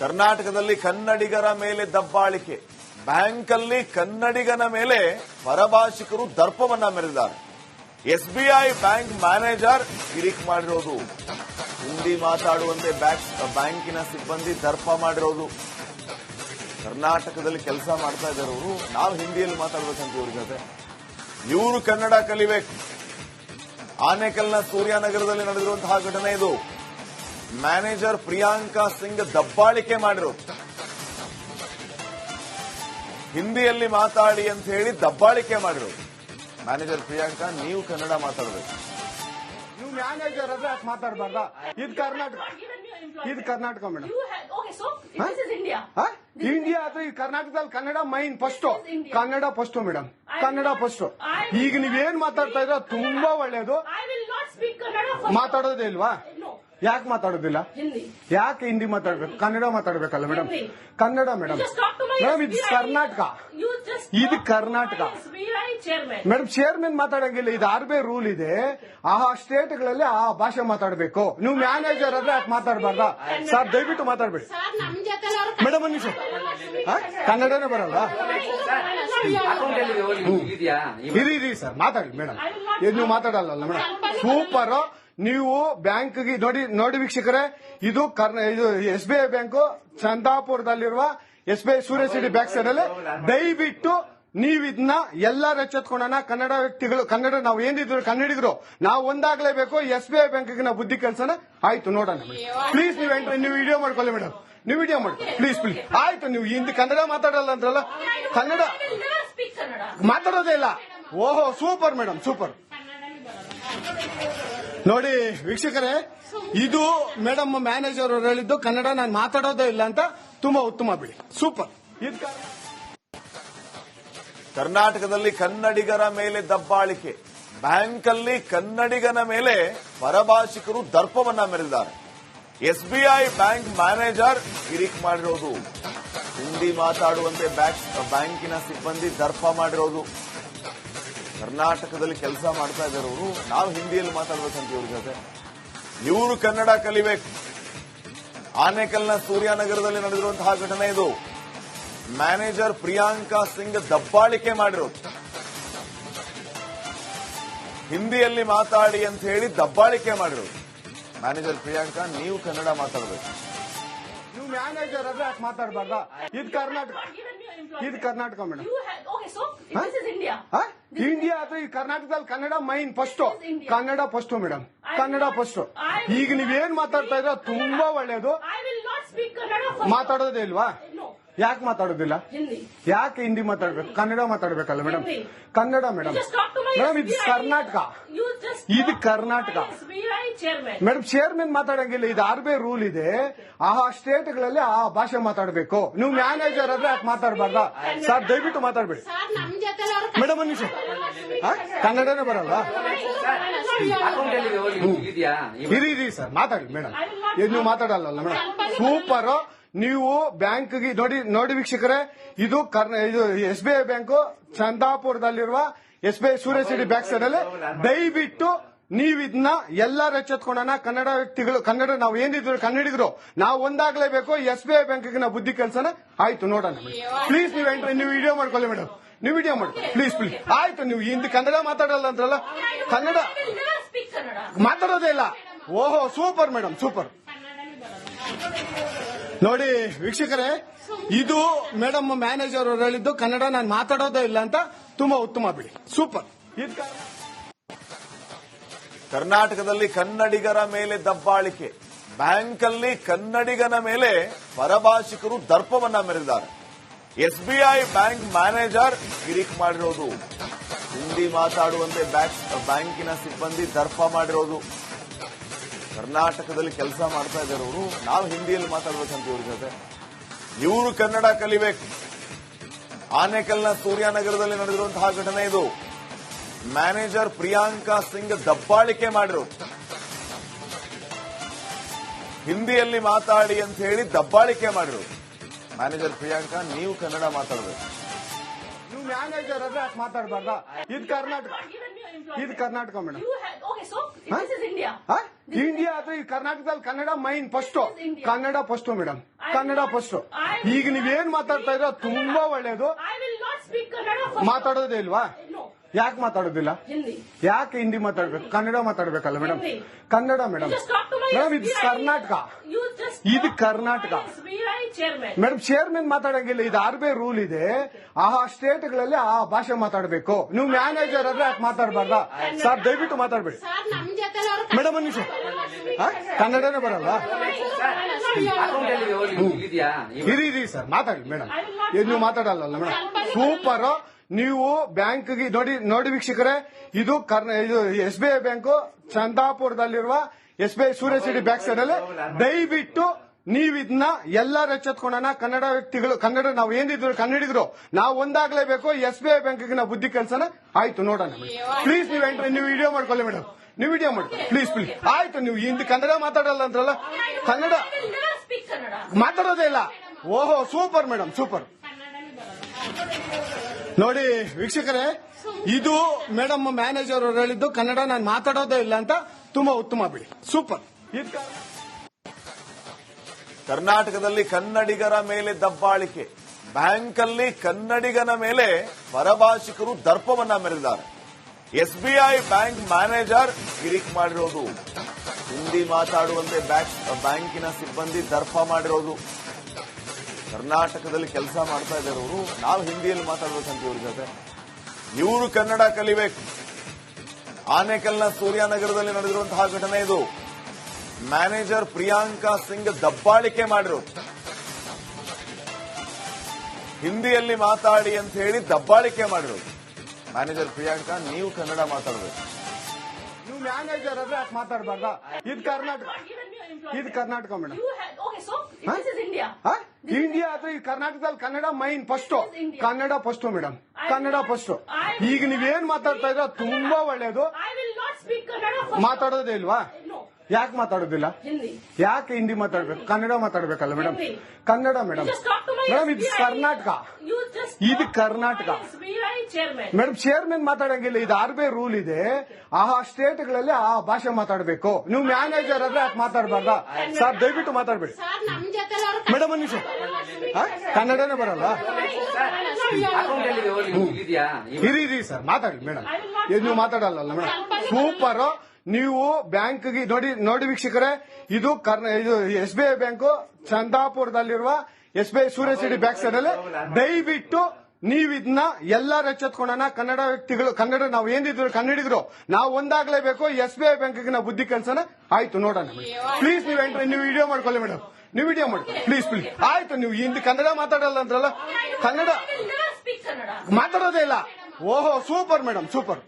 ಕರ್ನಾಟಕದಲ್ಲಿ ಕನ್ನಡಿಗರ ಮೇಲೆ ದಬ್ಬಾಳಿಕೆ. ಬ್ಯಾಂಕ್ ಅಲ್ಲಿ ಕನ್ನಡಿಗನ ಮೇಲೆ ಪರಭಾಷಿಕರು ದರ್ಪವನ್ನ ಮೆರೆದಿದ್ದಾರೆ. ಎಸ್ಬಿಐ ಬ್ಯಾಂಕ್ ಮ್ಯಾನೇಜರ್ ಕಿರಿಕ್ ಮಾಡಿರೋದು, ಹಿಂದಿ ಮಾತಾಡುವಂತೆ ಬ್ಯಾಂಕಿನ ಸಿಬ್ಬಂದಿ ದರ್ಪ ಮಾಡಿರೋದು. ಕರ್ನಾಟಕದಲ್ಲಿ ಕೆಲಸ ಮಾಡ್ತಾ ಇದ್ದಾರೆ ಅವರು, ನಾವು ಹಿಂದಿಯಲ್ಲಿ ಮಾತಾಡ್ಬೇಕಂತ ಇವ್ರ ಜೊತೆ. ಇವರು ಕನ್ನಡ ಕಲಿಬೇಕು. ಆನೇಕಲ್ನ ಸೂರ್ಯನಗರದಲ್ಲಿ ನಡೆದಿರುವಂತಹ ಘಟನೆ ಇದು. ಮ್ಯಾನೇಜರ್ ಪ್ರಿಯಾಂಕಾ ಸಿಂಗ್ ದಬ್ಬಾಳಿಕೆ ಮಾಡಿರೋದು, ಹಿಂದಿಯಲ್ಲಿ ಮಾತಾಡಿ ಅಂತ ಹೇಳಿ ದಬ್ಬಾಳಿಕೆ ಮಾಡಿರೋದು. ಮ್ಯಾನೇಜರ್ ಪ್ರಿಯಾಂಕಾ, ನೀವು ಕನ್ನಡ ಮಾತಾಡಬೇಕು. ನೀವು ಮ್ಯಾನೇಜರ್ ಆದ್ರೆ ಯಾಕೆ ಮಾತಾಡಬಾರ್ದಾ? ಇದು ಕರ್ನಾಟಕ, ಇದು ಕರ್ನಾಟಕ ಮೇಡಮ್. ಇಂಡಿಯಾ ಅಥವಾ ಈ ಕರ್ನಾಟಕದಲ್ಲಿ Kannada main first, Kannada first madam, Kannada first. ಈಗ ನೀವೇನ್ ಮಾತಾಡ್ತಾ ಇದ್ರ ತುಂಬಾ ಒಳ್ಳೇದು. ಮಾತಾಡೋದೇ ಇಲ್ವಾ? ಯಾಕೆ ಮಾತಾಡೋದಿಲ್ಲ? ಯಾಕೆ ಹಿಂದಿ ಮಾತಾಡ್ಬೇಕು? ಕನ್ನಡ ಮಾತಾಡ್ಬೇಕಲ್ಲ ಮೇಡಮ್, ಕನ್ನಡ ಮೇಡಮ್. ಮೇಡಮ್ ಇದು ಕರ್ನಾಟಕ, ಇದು ಕರ್ನಾಟಕ ಮೇಡಮ್. ಚೇರ್ಮನ್ ಮಾತಾಡಂಗಿಲ್ಲ, ಇದು ಆರ್ ಬಿ ಐ ರೂಲ್ ಇದೆ. ಆ ಸ್ಟೇಟ್ಗಳಲ್ಲಿ ಆ ಭಾಷೆ ಮಾತಾಡಬೇಕು. ನೀವು ಮ್ಯಾನೇಜರ್ ಆದ್ರೆ ಯಾಕೆ ಮಾತಾಡಬಾರ್ದಾ? ಸರ್ ದಯವಿಟ್ಟು ಮಾತಾಡ್ಬೇಡಿ ಮೇಡಮ್. ಒಂದು ನಿಮಿಷ, ಕನ್ನಡನೇ ಬರಲ್ಲ. ಇರಿ ಸರ್, ಮಾತಾಡಿ ಮೇಡಮ್. ಇದು ನೀವು ಮಾತಾಡಲ್ಲ ಮೇಡಮ್. ಸೂಪರ್. ನೀವು ಬ್ಯಾಂಕ್ಗೆ ನೋಡಿ ವೀಕ್ಷಕರೇ, ಇದು ಎಸ್ಬಿಐ ಬ್ಯಾಂಕು ಚಂದಾಪುರದಲ್ಲಿರುವ ಎಸ್ಬಿಐ ಸೂರ್ಯ ಸಿಟಿ ಬ್ಯಾಕ್ ಸೈಡ್ ಅಲ್ಲಿ. ದಯವಿಟ್ಟು ನೀವು ಇದನ್ನ ಎಲ್ಲರೂ ಎಚ್ಚೆತ್ಕೊಳ್ಳೋಣ. ಕನ್ನಡ ವ್ಯಕ್ತಿಗಳು, ಕನ್ನಡ ನಾವು ಏನಿದ್ರು ಕನ್ನಡಿಗರು, ನಾವು ಒಂದಾಗಲೇಬೇಕು. ಎಸ್ಬಿಐ ಬ್ಯಾಂಕ್ಗೆ ನಾವು ಬುದ್ಧಿ ಕೆಲಸನ ಆಯ್ತು ನೋಡೋಣ. ಪ್ಲೀಸ್ ನೀವು ವಿಡಿಯೋ ಮಾಡ್ಕೊಳ್ಳಿ ಮೇಡಮ್, ನೀವು ವಿಡಿಯೋ ಮಾಡಿ ಪ್ಲೀಸ್. ಆಯ್ತು, ನೀವು ಹಿಂದಿ ಕನ್ನಡ ಮಾತಾಡಲ್ಲ ಅಂದ್ರಲ್ಲ, ಕನ್ನಡ ಮಾತಾಡೋದೇ ಇಲ್ಲ. ಓಹೋ ಸೂಪರ್ ಮೇಡಮ್, ಸೂಪರ್. ನೋಡಿ ವೀಕ್ಷಕರೇ, ಇದು ಮೇಡಮ್ ಮ್ಯಾನೇಜರ್ ಅವರು ಹೇಳಿದ್ದು, ಕನ್ನಡ ನಾನು ಮಾತಾಡೋದೇ ಇಲ್ಲ ಅಂತ. ತುಂಬಾ ಉತ್ತಮ ಬಿಡಿ, ಸೂಪರ್. ಕರ್ನಾಟಕದಲ್ಲಿ ಕನ್ನಡಿಗರ ಮೇಲೆ ದಬ್ಬಾಳಿಕೆ. ಬ್ಯಾಂಕ್ ಅಲ್ಲಿ ಕನ್ನಡಿಗನ ಮೇಲೆ ಪರಭಾಷಿಕರು ದರ್ಪವನ್ನ ಮೆರೆದಿದ್ದಾರೆ. ಎಸ್ಬಿಐ ಬ್ಯಾಂಕ್ ಮ್ಯಾನೇಜರ್ ಕಿರಿಕ್ ಮಾಡಿರೋದು, ಹಿಂದಿ ಮಾತಾಡುವಂತೆ ಬ್ಯಾಂಕಿನ ಸಿಬ್ಬಂದಿ ದರ್ಪ ಮಾಡಿರೋದು. ಕರ್ನಾಟಕದಲ್ಲಿ ಕೆಲಸ ಮಾಡ್ತಾ ಇದ್ದಾರೆ ಅವರು, ನಾವು ಹಿಂದಿಯಲ್ಲಿ ಮಾತಾಡ್ಬೇಕಂತ ಇವ್ರ ಜೊತೆ. ಇವರು ಕನ್ನಡ ಕಲಿಬೇಕು. ಆನೇಕಲ್ನ ಸೂರ್ಯನಗರದಲ್ಲಿ ನಡೆದಿರುವಂತಹ ಘಟನೆ ಇದು. ಮ್ಯಾನೇಜರ್ ಪ್ರಿಯಾಂಕಾ ಸಿಂಗ್ ದಬ್ಬಾಳಿಕೆ ಮಾಡಿರೋದು, ಹಿಂದಿಯಲ್ಲಿ ಮಾತಾಡಿ ಅಂತ ಹೇಳಿ ದಬ್ಬಾಳಿಕೆ ಮಾಡಿರೋದು. ಮ್ಯಾನೇಜರ್ ಪ್ರಿಯಾಂಕಾ, ನೀವು ಕನ್ನಡ ಮಾತಾಡಬೇಕು. ನೀವು ಮ್ಯಾನೇಜರ್ ಆದ್ರೆ ಯಾಕೆ ಮಾತಾಡಬಾರ್ದಾ? ಇದು ಕರ್ನಾಟಕ, ಇದು ಕರ್ನಾಟಕ ಮೇಡಮ್. ಇಂಡಿಯಾ ಅಥವಾ ಈ ಕರ್ನಾಟಕದಲ್ಲಿ Kannada main first, Kannada first madam, Kannada first. ಈಗ ನೀವೇನ್ ಮಾತಾಡ್ತಾ ಇದ್ರ ತುಂಬಾ ಒಳ್ಳೇದು. ಮಾತಾಡೋದೇ ಇಲ್ವಾ? ಯಾಕೆ ಮಾತಾಡೋದಿಲ್ಲ? ಯಾಕೆ ಹಿಂದಿ ಮಾತಾಡ್ಬೇಕು? ಕನ್ನಡ ಮಾತಾಡ್ಬೇಕಲ್ಲ ಮೇಡಮ್, ಕನ್ನಡ ಮೇಡಮ್. ಮೇಡಮ್ ಇದು ಕರ್ನಾಟಕ, ಇದು ಕರ್ನಾಟಕ ಮೇಡಮ್. ಚೇರ್ಮನ್ ಮಾತಾಡಂಗಿಲ್ಲ, ಇದು ಆರ್ ಬಿ ಐ ರೂಲ್ ಇದೆ. ಆ ಸ್ಟೇಟ್ಗಳಲ್ಲಿ ಆ ಭಾಷೆ ಮಾತಾಡಬೇಕು. ನೀವು ಮ್ಯಾನೇಜರ್ ಆದ್ರೆ ಯಾಕೆ ಮಾತಾಡಬಾರ್ದಾ? ಸರ್ ದಯವಿಟ್ಟು ಮಾತಾಡ್ಬೇಡಿ ಮೇಡಮ್. ಒಂದು ನಿಮಿಷ, ಕನ್ನಡನೇ ಬರಲ್ಲ. ಇರಿ ಸರ್, ಮಾತಾಡಿ ಮೇಡಮ್. ಇದು ನೀವು ಮಾತಾಡಲ್ಲ ಮೇಡಮ್. ಸೂಪರ್. ನೀವು ಬ್ಯಾಂಕ್ಗೆ ನೋಡಿ ವೀಕ್ಷಕರೇ, ಇದು ಎಸ್ಬಿಐ ಬ್ಯಾಂಕು ಚಂದಾಪುರದಲ್ಲಿರುವ ಎಸ್ಬಿಐ ಸೂರ್ಯ ಸಿಟಿ ಬ್ಯಾಕ್ ಸೈಡ್ ಅಲ್ಲಿ. ದಯವಿಟ್ಟು ನೀವು ಇದನ್ನ ಎಲ್ಲರೂ ಎಚ್ಚೆತ್ಕೊಳ್ಳೋಣ. ಕನ್ನಡ ವ್ಯಕ್ತಿಗಳು, ಕನ್ನಡ ನಾವು ಏನಿದ್ರು ಕನ್ನಡಿಗರು, ನಾವು ಒಂದಾಗಲೇಬೇಕು. ಎಸ್ಬಿಐ ಬ್ಯಾಂಕ್ಗೆ ನಾವು ಬುದ್ಧಿ ಕೆಲಸನ ಆಯ್ತು ನೋಡೋಣ. ಪ್ಲೀಸ್ ನೀವು ವಿಡಿಯೋ ಮಾಡ್ಕೊಳ್ಳಿ ಮೇಡಮ್, ನೀವು ವಿಡಿಯೋ ಮಾಡಿ ಪ್ಲೀಸ್. ಆಯ್ತು, ನೀವು ಹಿಂದಿ ಕನ್ನಡ ಮಾತಾಡಲ್ಲ ಅಂದ್ರಲ್ಲ, ಕನ್ನಡ ಮಾತಾಡೋದೇ ಇಲ್ಲ. ಓಹೋ ಸೂಪರ್ ಮೇಡಮ್, ಸೂಪರ್. ನೋಡಿ ವೀಕ್ಷಕರೇ, ಇದು ಮೇಡಮ್ ಮ್ಯಾನೇಜರ್ ಅವರು ಹೇಳಿದ್ದು, ಕನ್ನಡ ನಾನು ಮಾತಾಡೋದೇ ಇಲ್ಲ ಅಂತ. ತುಂಬಾ ಉತ್ತಮ ಬಿಡಿ, ಸೂಪರ್. ಕರ್ನಾಟಕದಲ್ಲಿ ಕನ್ನಡಿಗರ ಮೇಲೆ ದಬ್ಬಾಳಿಕೆ. ಬ್ಯಾಂಕ್ ಅಲ್ಲಿ ಕನ್ನಡಿಗನ ಮೇಲೆ ಪರಭಾಷಿಕರು ದರ್ಪವನ್ನ ಮೆರೆದಿದ್ದಾರೆ. ಎಸ್ಬಿಐ ಬ್ಯಾಂಕ್ ಮ್ಯಾನೇಜರ್ ಕಿರಿಕ್ ಮಾಡಿರೋದು, ಹಿಂದಿ ಮಾತಾಡುವಂತೆ ಬ್ಯಾಂಕಿನ ಸಿಬ್ಬಂದಿ ದರ್ಪ ಮಾಡಿರೋದು. ಕರ್ನಾಟಕದಲ್ಲಿ ಕೆಲಸ ಮಾಡ್ತಾ ಇದ್ದಾರೆ ಅವರು, ನಾವು ಹಿಂದಿಯಲ್ಲಿ ಮಾತಾಡ್ಬೇಕಂತ ಇವ್ರ ಜೊತೆ. ಇವರು ಕನ್ನಡ ಕಲಿಬೇಕು. ಆನೇಕಲ್ನ ಸೂರ್ಯನಗರದಲ್ಲಿ ನಡೆದಿರುವಂತಹ ಘಟನೆ ಇದು. ಮ್ಯಾನೇಜರ್ ಪ್ರಿಯಾಂಕಾ ಸಿಂಗ್ ದಬ್ಬಾಳಿಕೆ ಮಾಡಿರೋದು, ಹಿಂದಿಯಲ್ಲಿ ಮಾತಾಡಿ ಅಂತ ಹೇಳಿ ದಬ್ಬಾಳಿಕೆ ಮಾಡಿರೋದು. ಮ್ಯಾನೇಜರ್ ಪ್ರಿಯಾಂಕಾ, ನೀವು ಕನ್ನಡ ಮಾತಾಡಬೇಕು. ನೀವು ಮ್ಯಾನೇಜರ್ ಆದ್ರೆ ಯಾಕೆ ಮಾತಾಡಬಾರ್ದಾ? ಇದು ಕರ್ನಾಟಕ, ಇದು ಕರ್ನಾಟಕ ಮೇಡಮ್. ಇಂಡಿಯಾ ಅಥವಾ ಈ ಕರ್ನಾಟಕದಲ್ಲಿ Kannada main first, Kannada first madam, Kannada first. ಈಗ ನೀವೇನ್ ಮಾತಾಡ್ತಾ ಇರೋ ತುಂಬಾ ಒಳ್ಳೇದು. I will not speak Kannada first. ಮಾತಾಡೋದೇ ಇಲ್ವಾ? No. ಯಾಕೆ ಮಾತಾಡೋದಿಲ್ಲ? Hindi. ಯಾಕೆ ಹಿಂದಿ ಮಾತಾಡ್ಬೇಕು? ಕನ್ನಡ ಮಾತಾಡ್ಬೇಕಲ್ಲ madam. Hindi. Kannada madam. Just talk to my madam ಇದು SBI. ಕರ್ನಾಟಕ. You just ಇದು talk Karnataka. to my SBI chairman. Madam chairman ಮಾತಾಡಂಗಿಲ್ಲ, ಇದು RBI ರೂಲ್ ಇದೆ. ಆ ಸ್ಟೇಟ್ಗಳಲ್ಲಿ ಆ ಭಾಷೆ ಮಾತಾಡಬೇಕು. ನೀವು ಮ್ಯಾನೇಜರ್ ಆದ್ರೆ ಯಾಕೆ ಮಾತಾಡಬಾರ್ದ? ಸರ್ ದಯವಿಟ್ಟು ಮಾತಾಡ್ಬೇಡಿ ಸರ್ ನಮ್ ಜೊತೆ ಮೇಡಮ್. ಒಂದು ನಿಮಿಷ, ಕನ್ನಡನೇ ಬರಲ್ಲ? ಇರಿ ಸರ್ ಮಾತಾಡಿ ಮೇಡಮ್. ನೀವು ಮಾತಾಡಲ್ಲ ಮೇಡಮ್. ಸೂಪರ್. ನೀವು ಬ್ಯಾಂಕ್ಗೆ ನೋಡಿ ವೀಕ್ಷಕರೇ, ಇದು SBI ಬ್ಯಾಂಕು ಚಂದಾಪುರದಲ್ಲಿರುವ SBI ಸೂರ್ಯ ಸಿಟಿ ಬ್ಯಾಕ್ ಸೈಡ್ ಅಲ್ಲಿ. ದಯವಿಟ್ಟು ನೀವು ಇದನ್ನ ಎಲ್ಲರೂ ಎಚ್ಚೆತ್ಕೊಳ್ಳೋಣ. ಕನ್ನಡ ವ್ಯಕ್ತಿಗಳು, ಕನ್ನಡ ನಾವು ಏನಿದ್ರು ಕನ್ನಡಿಗರು ನಾವು ಒಂದಾಗ್ಲೇಬೇಕು. SBI ಬ್ಯಾಂಕ್ಗೆ ನಾವು ಬುದ್ಧಿ ಕಲ್ಸೋಣ. ಆಯ್ತು ನೋಡೋಣ ಪ್ಲೀಸ್. ನೀವು ವಿಡಿಯೋ ಮಾಡ್ಕೊಳ್ಳಿ ಮೇಡಮ್, ನೀವು ವಿಡಿಯೋ ಮಾಡ್ಕೊಳ್ಳಿ ಪ್ಲೀಸ್ ಪ್ಲೀಸ್. ಆಯ್ತು ನೀವು ಹಿಂದಿ ಕನ್ನಡ ಮಾತಾಡಲ್ಲ ಅಂದ್ರಲ್ಲ, Kannada I will never speak Kannada. ಮಾತಾಡೋದೇ ಇಲ್ಲ. ಓಹೋ ಸೂಪರ್ ಮೇಡಮ್, ಸೂಪರ್. ನೋಡಿ ವೀಕ್ಷಕರೇ, ಇದು ಮೇಡಮ್ ಮ್ಯಾನೇಜರ್ ಅವರು ಹೇಳಿದ್ದು ಕನ್ನಡ ನಾನು ಮಾತಾಡೋದೇ ಇಲ್ಲ ಅಂತ. ತುಂಬಾ ಉತ್ತಮ ಬಿಡಿ, ಸೂಪರ್. ಕರ್ನಾಟಕದಲ್ಲಿ ಕನ್ನಡಿಗರ ಮೇಲೆ ದಬ್ಬಾಳಿಕೆ, ಬ್ಯಾಂಕಲ್ಲಿ ಕನ್ನಡಿಗನ ಮೇಲೆ ಪರಭಾಷಿಕರು ದರ್ಪವನ್ನ ಮೆರೆದಿದ್ದಾರೆ. SBI ಬ್ಯಾಂಕ್ ಮ್ಯಾನೇಜರ್ ಕಿರಿಕ್ ಮಾಡಿರೋದು, ಹಿಂದಿ ಮಾತಾಡುವಂತೆ ಬ್ಯಾಂಕಿನ ಸಿಬ್ಬಂದಿ ದರ್ಪ ಮಾಡಿರೋದು. ಕರ್ನಾಟಕದಲ್ಲಿ ಕೆಲಸ ಮಾಡ್ತಾ ಇದ್ದವರು ನಾವು ಹಿಂದಿಯಲ್ಲಿ ಮಾತಾಡ್ಬೇಕಂತ ಇವ್ರ ಜೊತೆ. ಇವರು ಕನ್ನಡ ಕಲಿಬೇಕು. ಆನೇಕಲ್ನ ಸೂರ್ಯನಗರದಲ್ಲಿ ನಡೆದಿರುವಂತಹ ಘಟನೆ ಇದು. ಮ್ಯಾನೇಜರ್ ಪ್ರಿಯಾಂಕಾ ಸಿಂಗ್ ದಬ್ಬಾಳಿಕೆ ಮಾಡಿರೋದು. ಹಿಂದಿಯಲ್ಲಿ ಮಾತಾಡಿ ಅಂತ ಹೇಳಿ ದಬ್ಬಾಳಿಕೆ ಮಾಡಿರೋದು. ಮ್ಯಾನೇಜರ್ ಪ್ರಿಯಾಂಕಾ, ನೀವು ಕನ್ನಡ ಮಾತಾಡಬೇಕು. ನೀವು ಮ್ಯಾನೇಜರ್ ಆದ್ರೆ ಯಾಕೆ ಮಾತಾಡಬಾರ್ದ? ಇದು ಕರ್ನಾಟಕ, ಇದು Karnataka madam. You have, okay, so this is India. India ಅಥವಾ ಈ ಕರ್ನಾಟಕದಲ್ಲಿ Kannada main first, Kannada first madam, Kannada first. ಈಗ ನೀವೇನ್ ಮಾತಾಡ್ತಾ ಇರೋ ತುಂಬಾ ಒಳ್ಳೇದು. I will not speak Kannada first. ಮಾತಾಡೋದೇ ಇಲ್ವಾ? No. ಯಾಕೆ ಮಾತಾಡೋದಿಲ್ಲ? Hindi. ಯಾಕೆ ಹಿಂದಿ ಮಾತಾಡ್ಬೇಕು? ಕನ್ನಡ ಮಾತಾಡ್ಬೇಕಲ್ಲ madam, Hindi. Kannada madam. Just talk to my madam ಇದು SBI. ಕರ್ನಾಟಕ. You just ಇದು talk Karnataka. to my SBI chairman. Madam chairman ಮಾತಾಡಂಗಿಲ್ಲ, ಇದು RBI ರೂಲ್ ಇದೆ. ಆ ಸ್ಟೇಟ್ಗಳಲ್ಲಿ ಆ ಭಾಷೆ ಮಾತಾಡಬೇಕು. ನೀವು ಮ್ಯಾನೇಜರ್ ಆದ್ರೆ ಯಾಕೆ ಮಾತಾಡಬಾರ್ದ? ಸರ್ ದಯವಿಟ್ಟು ಮಾತಾಡ್ಬೇಡಿ ಸರ್ ನಮ್ ಜೊತೆ ಮೇಡಮ್. ಒಂದು ನಿಮಿಷ, ಕನ್ನಡನೇ ಬರಲ್ಲ? ಇರಿ ಸರ್ ಮಾತಾಡಿ ಮೇಡಮ್. ನೀವು ಮಾತಾಡಲ್ಲ ಮೇಡಮ್. ಸೂಪರ್. ನೀವು ಬ್ಯಾಂಕ್ಗೆ ನೋಡಿ ವೀಕ್ಷಕರೇ, ಇದು SBI ಬ್ಯಾಂಕು ಚಂದಾಪುರದಲ್ಲಿರುವ SBI ಸೂರ್ಯ ಸಿಟಿ ಬ್ಯಾಕ್ ಸೈಡ್ ಅಲ್ಲಿ. ದಯವಿಟ್ಟು ನೀವು ಇದನ್ನ ಎಲ್ಲರೂ ಎಚ್ಚೆತ್ಕೊಳ್ಳೋಣ. ಕನ್ನಡ ವ್ಯಕ್ತಿಗಳು, ಕನ್ನಡ ನಾವು ಏನಿದ್ರು ಕನ್ನಡಿಗರು ನಾವು ಒಂದಾಗ್ಲೇಬೇಕು. SBI ಬ್ಯಾಂಕ್ಗೆ ನಾವು ಬುದ್ಧಿ ಕಲ್ಸೋಣ. ಆಯ್ತು ನೋಡೋಣ ಪ್ಲೀಸ್. ನೀವು ವಿಡಿಯೋ ಮಾಡ್ಕೊಳ್ಳಿ ಮೇಡಮ್, ನೀವು ವಿಡಿಯೋ ಮಾಡ್ಕೊಳ್ಳಿ ಪ್ಲೀಸ್ ಪ್ಲೀಸ್. ಆಯ್ತು ನೀವು ಹಿಂದಿ ಕನ್ನಡ ಮಾತಾಡಲ್ಲ ಅಂದ್ರಲ್ಲ, Kannada I will never speak Kannada. ಮಾತಾಡೋದೇ ಇಲ್ಲ. ಓಹೋ ಸೂಪರ್ ಮೇಡಮ್, ಸೂಪರ್.